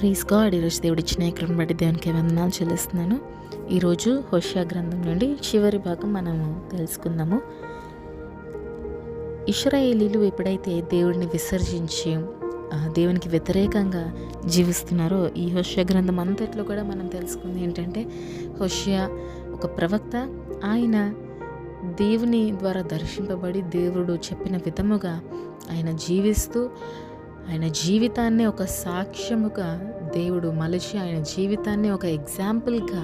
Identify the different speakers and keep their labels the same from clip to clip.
Speaker 1: Praise God. ఈరోజు దేవుడు ఇచ్చిన కృపను బట్టి దేవునికి వందనాలు చెల్లిస్తున్నాను. ఈరోజు హోషేయ గ్రంథం నుండి చివరి భాగం మనము తెలుసుకుందాము. ఇశ్రాయేలీలు ఎప్పుడైతే దేవుడిని విసర్జించి దేవునికి వ్యతిరేకంగా జీవిస్తున్నారో, ఈ హోషేయ గ్రంథం అంతట్లో కూడా మనం తెలుసుకుంది ఏంటంటే, హోషేయ ఒక ప్రవక్త. ఆయన దేవుని ద్వారా దర్శింపబడి దేవుడు చెప్పిన విధముగా ఆయన జీవిస్తూ, ఆయన జీవితాన్ని ఒక సాక్ష్యముగా దేవుడు మలిచి, ఆయన జీవితాన్ని ఒక ఎగ్జాంపుల్గా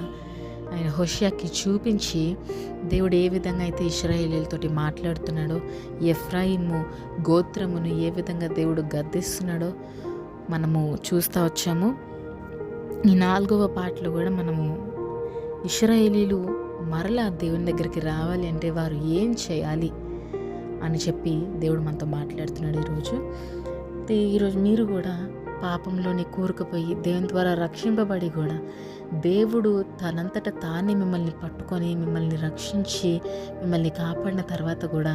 Speaker 1: ఆయన హోషేయకి చూపించి, దేవుడు ఏ విధంగా అయితే ఇశ్రాయేలీలతోటి మాట్లాడుతున్నాడో, ఎఫ్రాయిము గోత్రమును ఏ విధంగా దేవుడు గద్దిస్తున్నాడో మనము చూస్తూ వచ్చాము. ఈ 4వ పాటలో కూడా మనము ఇశ్రాయేలీలు మరలా దేవుని దగ్గరికి రావాలి అంటే వారు ఏం చేయాలి అని చెప్పి దేవుడు మనతో మాట్లాడుతున్నాడు. ఈరోజు మీరు కూడా పాపంలోని కూరుకుపోయి దేవుని ద్వారా రక్షింపబడి కూడా దేవుడు తనంతట తానే మిమ్మల్ని పట్టుకొని మిమ్మల్ని రక్షించి మిమ్మల్ని కాపాడిన తర్వాత కూడా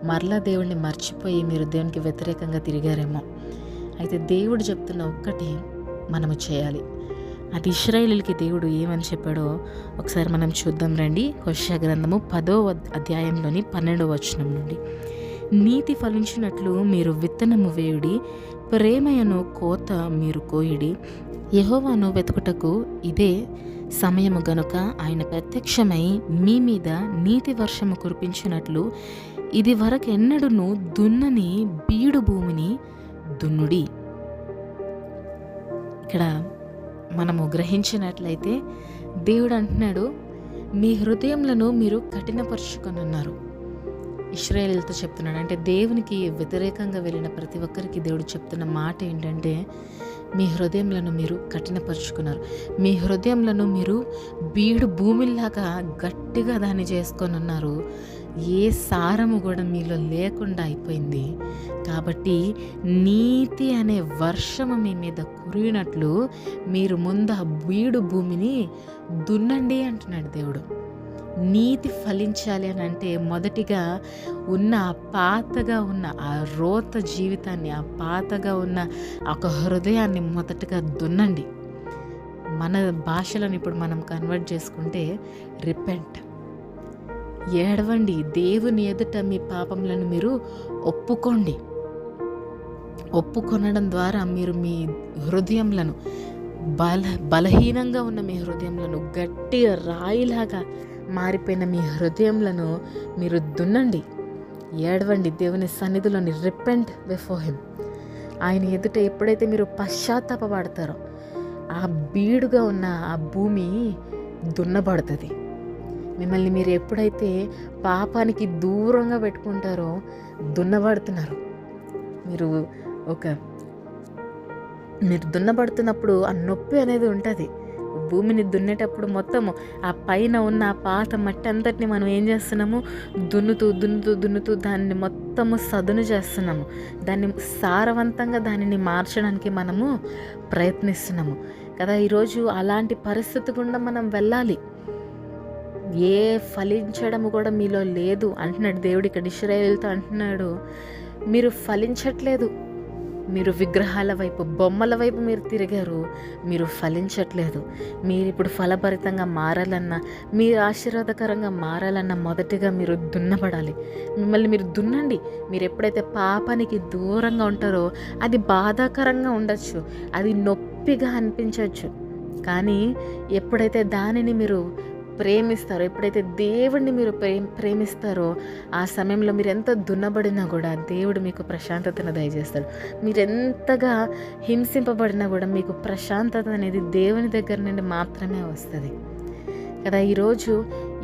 Speaker 1: మరలా దేవుడిని మర్చిపోయి మీరు దేవునికి వ్యతిరేకంగా తిరిగారేమో. అయితే దేవుడు చెప్తున్న ఒక్కటి మనము చేయాలి. అది ఇశ్రాయేలీయులకి దేవుడు ఏమని చెప్పాడో ఒకసారి మనం చూద్దాం రండి. హోషేయ గ్రంథము 10వ అధ్యాయంలోని 12వ వచనం నుండి, నీతి ఫలించినట్లు మీరు విత్తనము వేయుడి, ప్రేమయను కోత మీరు కోయుడి. యెహోవాను వెతుకుటకు ఇదే సమయము గనుక ఆయన ప్రత్యక్షమై మీ మీద నీతి వర్షము కురిపించినట్లు ఇది వరకెన్నడూను దున్నని బీడు భూమిని దున్నుడి. ఇక్కడ మనము గ్రహించినట్లయితే దేవుడు అంటున్నాడు, మీ హృదయములను మీరు కఠినపరుచుకొని ఉన్నారు. ఇశ్రాయేలీలతో చెప్తున్నాడు. అంటే దేవునికి వ్యతిరేకంగా వెళ్ళిన ప్రతి ఒక్కరికి దేవుడు చెప్తున్న మాట ఏంటంటే, మీ హృదయములను మీరు కఠినపరుచుకున్నారు, మీ హృదయములను మీరు బీడు భూమిలాగా గట్టిగా దాన్ని చేసుకొని ఉన్నారు. ఏ సారము కూడా మీలో లేకుండా అయిపోయింది. కాబట్టి నీతి అనే వర్షము మీ మీద కురిగినట్లు మీరు ముందు ఆ బీడు భూమిని దున్నండి అంటున్నాడు దేవుడు. నీతి ఫలించాలి అని అంటే మొదటిగా ఉన్న ఆ పాతగా ఉన్న ఆ రోత జీవితాన్ని, ఆ పాతగా ఉన్న ఒక హృదయాన్ని మొదటగా దున్నండి. మన భాషలను ఇప్పుడు మనం కన్వర్ట్ చేసుకుంటే రిపెంట్, ఏడవండి. దేవుని ఎదుట మీ పాపములను మీరు ఒప్పుకోండి. ఒప్పుకొనడం ద్వారా మీరు మీ హృదయములను బలహీనంగా ఉన్న మీ హృదయములను, గట్టిగా రాయిలాగా మారిపోయిన మీ హృదయములను మీరు దున్నండి, ఏడవండి. దేవుని సన్నిధిలోని రిపెంట్ బిఫోర్ హిమ్. ఆయన ఎదుట ఎప్పుడైతే మీరు పశ్చాత్తాపడతారో ఆ బీడుగా ఉన్న ఆ భూమి దున్నబడుతుంది. మిమ్మల్ని మీరు ఎప్పుడైతే పాపానికి దూరంగా పెట్టుకుంటారో దున్నబడుతున్నారు. మీరు దున్నబడుతున్నప్పుడు ఆ నొప్పి అనేది ఉంటుంది. భూమిని దున్నేటప్పుడు మొత్తము ఆ పైన ఉన్న ఆ పాత మట్టి అంతటిని మనం ఏం చేస్తున్నాము, దున్నుతూ దాన్ని మొత్తము సదును చేస్తున్నాము. దాన్ని సారవంతంగా దానిని మార్చడానికి మనము ప్రయత్నిస్తున్నాము కదా. ఈరోజు అలాంటి పరిస్థితి గుండా మనం వెళ్ళాలి. ఏ ఫలించడము కూడా మీలో లేదు అంటున్నాడు దేవుడు. ఇక్కడ ఇశ్రాయేలుతో అంటున్నాడు, మీరు ఫలించట్లేదు. మీరు విగ్రహాల వైపు, బొమ్మల వైపు మీరు తిరిగారు, మీరు ఫలించట్లేదు. మీరు ఇప్పుడు ఫలభరితంగా మారాలన్నా, మీరు ఆశీర్వాదకరంగా మారాలన్నా మొదటిగా మీరు దున్నబడాలి. మిమ్మల్ని మీరు దున్నండి. మీరు ఎప్పుడైతే పాపానికి దూరంగా ఉంటారో అది బాధాకరంగా ఉండొచ్చు, అది నొప్పిగా అనిపించవచ్చు. కానీ ఎప్పుడైతే దానిని మీరు ప్రేమిస్తారో, ఎప్పుడైతే దేవుడిని మీరు ప్రేమిస్తారో ఆ సమయంలో మీరు ఎంత దున్నబడినా కూడా దేవుడు మీకు ప్రశాంతతను దయచేస్తాడు. మీరు ఎంతగా హింసింపబడినా కూడా మీకు ప్రశాంతత అనేది దేవుని దగ్గర నుండి మాత్రమే వస్తుంది కదా. ఈరోజు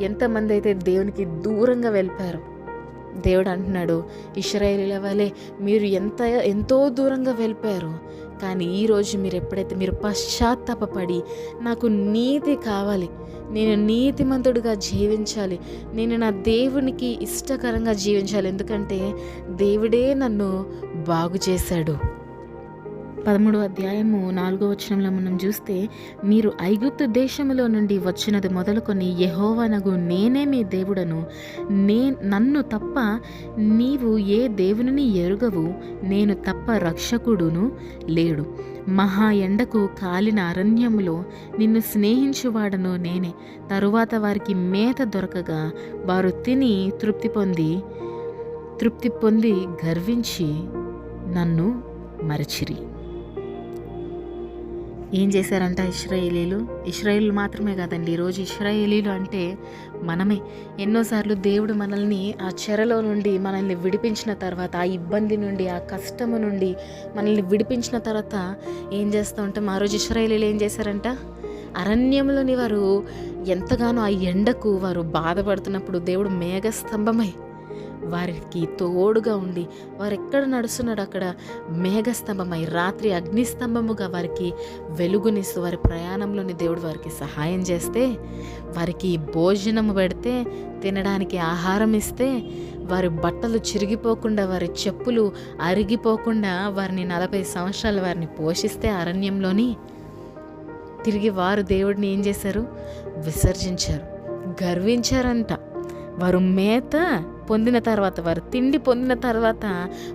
Speaker 1: ఎంతమంది అయితే దేవునికి దూరంగా వెళ్ళిపోయారు. దేవుడు అంటున్నాడు, ఇశ్రాయేలీల వలె మీరు ఎంతో దూరంగా వెళ్ళిపోయారు. కానీ ఈరోజు మీరు ఎప్పుడైతే మీరు పశ్చాత్తాపడి, నాకు నీతి కావాలి, నేను నీతిమంతుడిగా జీవించాలి, నేను నా దేవునికి ఇష్టకరంగా జీవించాలి, ఎందుకంటే దేవుడే నన్ను బాగు చేశాడు. 13వ అధ్యాయము 4వ వచనంలో మనం చూస్తే, మీరు ఐగుప్తు దేశములో నుండి వచ్చినది మొదలుకొని యెహోవానగు నేనే మీ దేవుడను, నన్ను తప్ప నీవు ఏ దేవునిని ఎరుగవు, నేను తప్ప రక్షకుడును లేడు. మహా ఎండకు కాలిన అరణ్యములో నిన్ను స్నేహించువాడను నేనే. తరువాత వారికి మేత దొరకగా వారు తిని తృప్తి పొంది గర్వించి నన్ను మరచిరి. ఏం చేశారంట ఇశ్రాయేలీలు మాత్రమే కాదండి, ఈరోజు ఇశ్రాయేలీలు అంటే మనమే. ఎన్నోసార్లు దేవుడు మనల్ని ఆ చెరలో నుండి మనల్ని విడిపించిన తర్వాత, ఆ ఇబ్బంది నుండి, ఆ కష్టము నుండి మనల్ని విడిపించిన తర్వాత ఏం చేస్తూ ఉంటాం? ఆ రోజు ఇశ్రాయేలీలు ఏం చేశారంట? అరణ్యంలోని వారు ఎంతగానో ఆ ఎండకు వారు బాధపడుతున్నప్పుడు దేవుడు మేఘస్తంభమై వారికి తోడుగా ఉండి, వారు ఎక్కడ నడుస్తున్నాడు అక్కడ మేఘస్తంభమై, రాత్రి అగ్నిస్తంభముగా వారికి వెలుగునిస్తూ వారి ప్రయాణంలోని దేవుడు వారికి సహాయం చేస్తే, వారికి భోజనము పెడితే, తినడానికి ఆహారం ఇస్తే, వారి బట్టలు చిరిగిపోకుండా, వారి చెప్పులు అరిగిపోకుండా వారిని 40 సంవత్సరాలు వారిని పోషిస్తే అరణ్యంలోని, తిరిగి వారు దేవుడిని ఏం చేశారు? విసర్జించారు, గర్వించారంట. వారు మేత పొందిన తర్వాత, వారు తిండి పొందిన తర్వాత,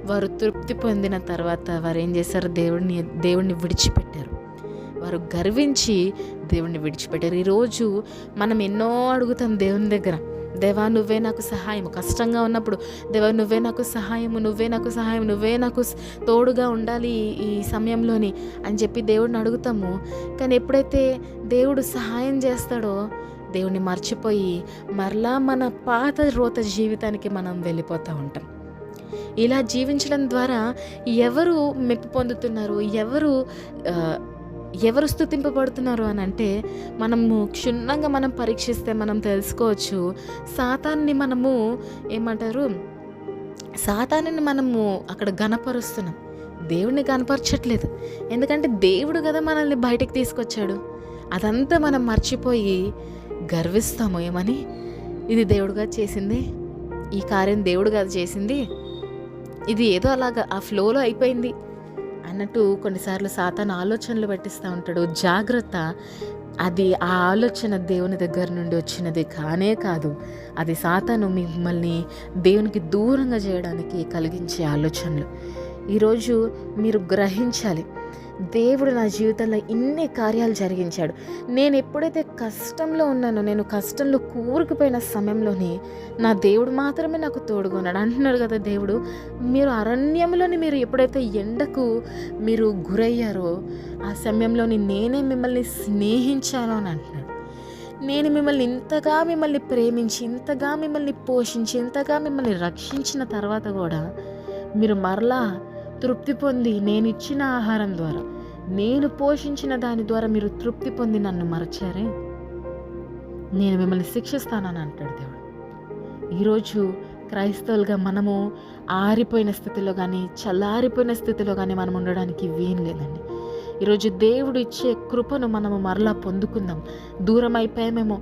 Speaker 1: వారు తృప్తి పొందిన తర్వాత వారు ఏం చేశారు? దేవుణ్ణి విడిచిపెట్టారు. వారు గర్వించి దేవుణ్ణి విడిచిపెట్టారు. ఈరోజు మనం ఎన్నో అడుగుతాం దేవుని దగ్గర, దేవా నువ్వే నాకు సహాయం. కష్టంగా ఉన్నప్పుడు దేవా నువ్వే నాకు సహాయము, నువ్వే నాకు తోడుగా ఉండాలి ఈ సమయంలోని అని చెప్పి దేవుడిని అడుగుతాము. కానీ ఎప్పుడైతే దేవుడు సహాయం చేస్తాడో దేవుణ్ణి మర్చిపోయి మరలా మన పాత రోత జీవితానికి మనం వెళ్ళిపోతూ ఉంటాం. ఇలా జీవించడం ద్వారా ఎవరు మెప్పు పొందుతున్నారు, ఎవరు స్తుతింపబడుతున్నారు అని అంటే, మనము క్షుణ్ణంగా మనం పరీక్షిస్తే మనం తెలుసుకోవచ్చు. సాతాన్ని మనము అక్కడ గణపరుస్తున్నాం, దేవుణ్ణి కనపరచట్లేదు. ఎందుకంటే దేవుడు కదా మనల్ని బయటకు తీసుకొచ్చాడు. అదంతా మనం మర్చిపోయి గర్విస్తాము. ఏమని? ఇది దేవుడుగా చేసింది, ఈ కార్యం దేవుడుగా చేసింది, ఇది ఏదో అలాగా ఆ ఫ్లోలో అయిపోయింది అన్నట్టు కొన్నిసార్లు సాతాను ఆలోచనలు పెట్టిస్తూ ఉంటాడు. జాగ్రత్త, అది ఆ ఆలోచన దేవుని దగ్గర నుండి వచ్చినది కానే కాదు. అది సాతాను మిమ్మల్ని దేవునికి దూరంగా చేయడానికి కలిగించే ఆలోచనలు. ఈరోజు మీరు గ్రహించాలి, దేవుడు నా జీవితంలో ఇన్ని కార్యాలు జరిగించాడు. నేను ఎప్పుడైతే కష్టంలో ఉన్నానో, నేను కష్టంలో కూరుకుపోయిన సమయంలోని నా దేవుడు మాత్రమే నాకు తోడుగా ఉన్నాడు అంటున్నాడు కదా దేవుడు. మీరు అరణ్యంలోని మీరు ఎప్పుడైతే ఎండకు మీరు గురయ్యారో ఆ సమయంలోని నేనే మిమ్మల్ని స్నేహించాను అని అంటున్నాడు. నేను మిమ్మల్ని ప్రేమించి, ఇంతగా మిమ్మల్ని పోషించి, ఇంతగా మిమ్మల్ని రక్షించిన తర్వాత కూడా మీరు మరలా తృప్తి పొంది, నేను ఇచ్చిన ఆహారం ద్వారా, నేను పోషించిన దాని ద్వారా మీరు తృప్తి పొంది నన్ను మరచారే, నేను మిమ్మల్ని శిక్షిస్తానని అంటాడు దేవుడు. ఈరోజు క్రైస్తవులుగా మనము ఆరిపోయిన స్థితిలో కానీ, చల్లారిపోయిన స్థితిలో కానీ మనం ఉండడానికి వీలు లేదండి. ఈరోజు దేవుడు ఇచ్చే కృపను మనము మరలా పొందుకుందాం. దూరం అయిపోయామేమో,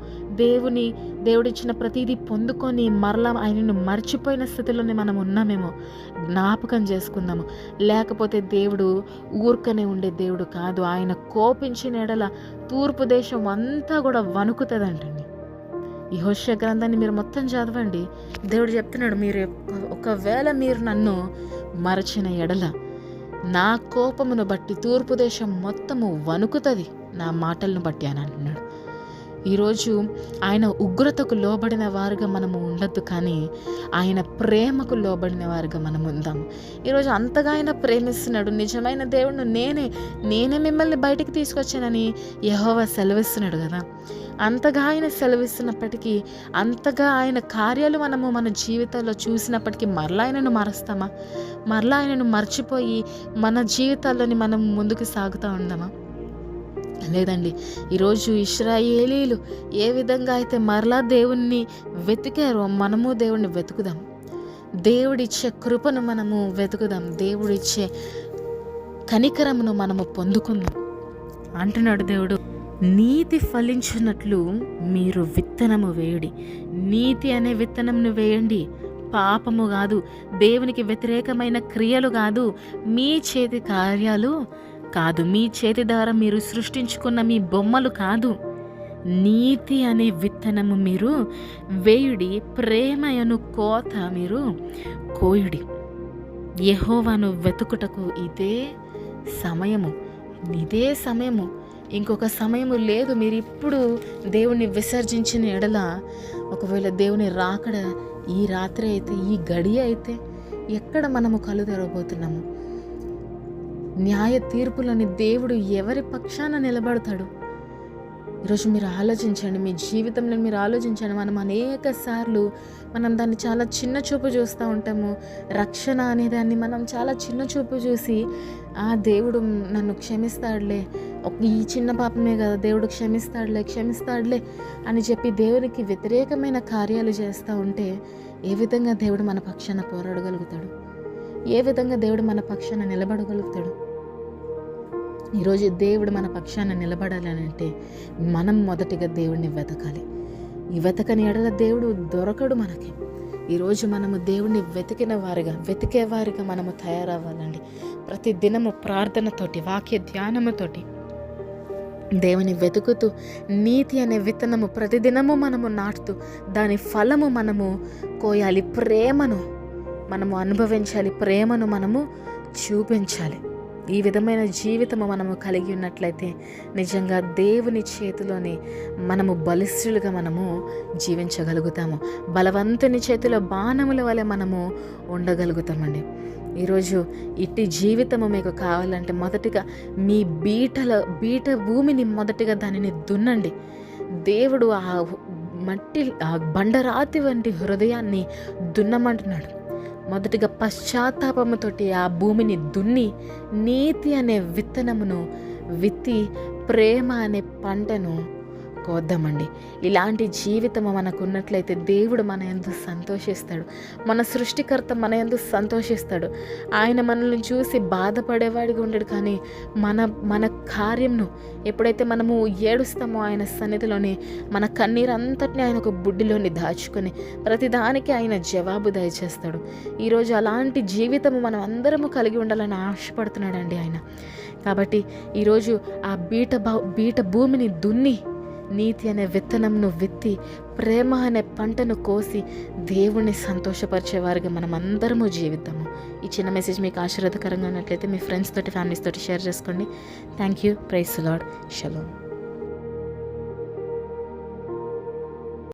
Speaker 1: దేవుడిచ్చిన ప్రతిదీ పొందుకొని మరలా ఆయనను మర్చిపోయిన స్థితిలోనే మనం ఉన్నామేమో, జ్ఞాపకం చేసుకుందాము. లేకపోతే దేవుడు ఊరికనే ఉండే దేవుడు కాదు. ఆయన కోపించిన ఎడల తూర్పు దేశం అంతా కూడా వణుకుతుందంటండి. ఈ హోషేయ గ్రంథాన్ని మీరు మొత్తం చదవండి. దేవుడు చెప్తున్నాడు, ఒకవేళ మీరు నన్ను మరచిన ఎడల నా కోపమును బట్టి తూర్పు దేశం మొత్తము వణుకుతుంది నా మాటలను బట్టి అని అంటున్నాడు. ఈరోజు ఆయన ఉగ్రతకు లోబడిన వారుగా మనము ఉండొద్దు, కానీ ఆయన ప్రేమకు లోబడిన వారుగా మనం ఉందాము. ఈరోజు అంతగా ఆయన ప్రేమిస్తున్నాడు. నిజమైన దేవుడు నేనే మిమ్మల్ని బయటికి తీసుకొచ్చానని యెహోవా సెలవిస్తున్నాడు కదా. అంతగా ఆయన సెలవిస్తున్నప్పటికీ, అంతగా ఆయన కార్యాలు మనము మన జీవితాల్లో చూసినప్పటికీ మరలా ఆయనను మరుస్తామా? మరలా ఆయనను మర్చిపోయి మన జీవితాల్లోని మనం ముందుకు సాగుతూ ఉందామా? లేదండి. ఈరోజు ఇశ్రాయేలీలు ఏ విధంగా అయితే మరలా దేవుణ్ణి వెతికారో మనము దేవుణ్ణి వెతుకుదాం. దేవుడిచ్చే కృపను మనము వెతుకుదాం. దేవుడిచ్చే కనికరమును మనము పొందుకుందాం అంటున్నాడు దేవుడు. నీతి ఫలించినట్లు మీరు విత్తనము వేయుడి. నీతి అనే విత్తనంను వేయండి. పాపము కాదు, దేవునికి వ్యతిరేకమైన క్రియలు కాదు, మీ చేతి కార్యాలు కాదు, మీ చేతి ద్వారా మీరు సృష్టించుకున్న మీ బొమ్మలు కాదు. నీతి అనే విత్తనము మీరు వేయుడి, ప్రేమయను కోత మీరు కోయుడి. యెహోవాను వెతుకుటకు ఇదే సమయము. ఇదే సమయము, ఇంకొక సమయము లేదు. మీరు ఇప్పుడు దేవుణ్ణి విసర్జించిన ఎడల, ఒకవేళ దేవుని రాకడ ఈ రాత్రి అయితే, ఈ గడియ అయితే ఎక్కడ మనము కళ్ళు తెరవబోతున్నాము? న్యాయ తీర్పులని దేవుడు ఎవరి పక్షాన నిలబడతాడు? ఈరోజు మీరు ఆలోచించండి, మీ జీవితంలో మీరు ఆలోచించండి. మనం అనేక సార్లు దాన్ని చాలా చిన్న చూపు చూస్తూ ఉంటాము. రక్షణ అనేదాన్ని మనం చాలా చిన్న చూపు చూసి, దేవుడు నన్ను క్షమిస్తాడులే, ఈ చిన్న పాపమే కదా, దేవుడు క్షమిస్తాడులే అని చెప్పి దేవునికి వ్యతిరేకమైన కార్యాలు చేస్తూ ఉంటే ఏ విధంగా దేవుడు మన పక్షాన పోరాడగలుగుతాడు? ఏ విధంగా దేవుడు మన పక్షాన నిలబడగలుగుతాడు? ఈరోజు దేవుడు మన పక్షాన నిలబడాలంటే మనం మొదటిగా దేవుడిని వెతకాలి. ఈ వెతకని ఎడల దేవుడు దొరకడు మనకి. ఈరోజు మనము దేవుణ్ణి వెతికేవారిగా మనము తయారవ్వాలండి. ప్రతి దినము ప్రార్థనతోటి, వాక్య ధ్యానముతోటి దేవుని వెతుకుతూ, నీతి అనే విత్తనము ప్రతిదినము మనము నాటుతూ దాని ఫలము మనము కోయాలి. ప్రేమను మనము అనుభవించాలి, ప్రేమను మనము చూపించాలి. ఈ విధమైన జీవితము మనము కలిగి ఉన్నట్లయితే నిజంగా దేవుని చేతిలోని మనము బలిష్ఠులుగా మనము జీవించగలుగుతాము. బలవంతుని చేతిలో బాణముల వలె మనము ఉండగలుగుతామండి. ఈరోజు ఇట్టి జీవితము మీకు కావాలంటే మొదటిగా మీ బీట భూమిని మొదటిగా దానిని దున్నండి. దేవుడు ఆ బండరాతి వంటి హృదయాన్ని దున్నమంటున్నాడు. మొదటిగా పశ్చాత్తాపముతోటి ఆ భూమిని దున్ని నీతి అనే విత్తనమును విత్తి ప్రేమ అనే పంటను కోద్దామండి. ఇలాంటి జీవితము మనకు ఉన్నట్లయితే దేవుడు మన యందు సంతోషిస్తాడు. మన సృష్టికర్త మన యందు సంతోషిస్తాడు. ఆయన మనల్ని చూసి బాధపడేవాడిగా ఉండడు, కానీ మన కార్యంను ఎప్పుడైతే మనము ఏడుస్తామో ఆయన సన్నిధిలోని మన కన్నీరంతటిని ఆయన ఒక బుడ్డిలోని దాచుకొని ప్రతిదానికి ఆయన జవాబు దయచేస్తాడు. ఈరోజు అలాంటి జీవితము మనం అందరము కలిగి ఉండాలని ఆశపడుతున్నాడండి ఆయన. కాబట్టి ఈరోజు ఆ బీట భూమిని దున్ని నీతి అనే విత్తనంను విత్తి ప్రేమ అనే పంటను కోసి దేవుణ్ణి సంతోషపరిచేవారుగా మనం అందరము జీవిద్దాము. ఈ చిన్న మెసేజ్ మీకు ఆశీర్వాదకరంగా ఉన్నట్లయితే మీ ఫ్రెండ్స్ తోటి, ఫ్యామిలీస్ తోటి షేర్ చేసుకోండి. Thank you. Praise the lord. Shalom.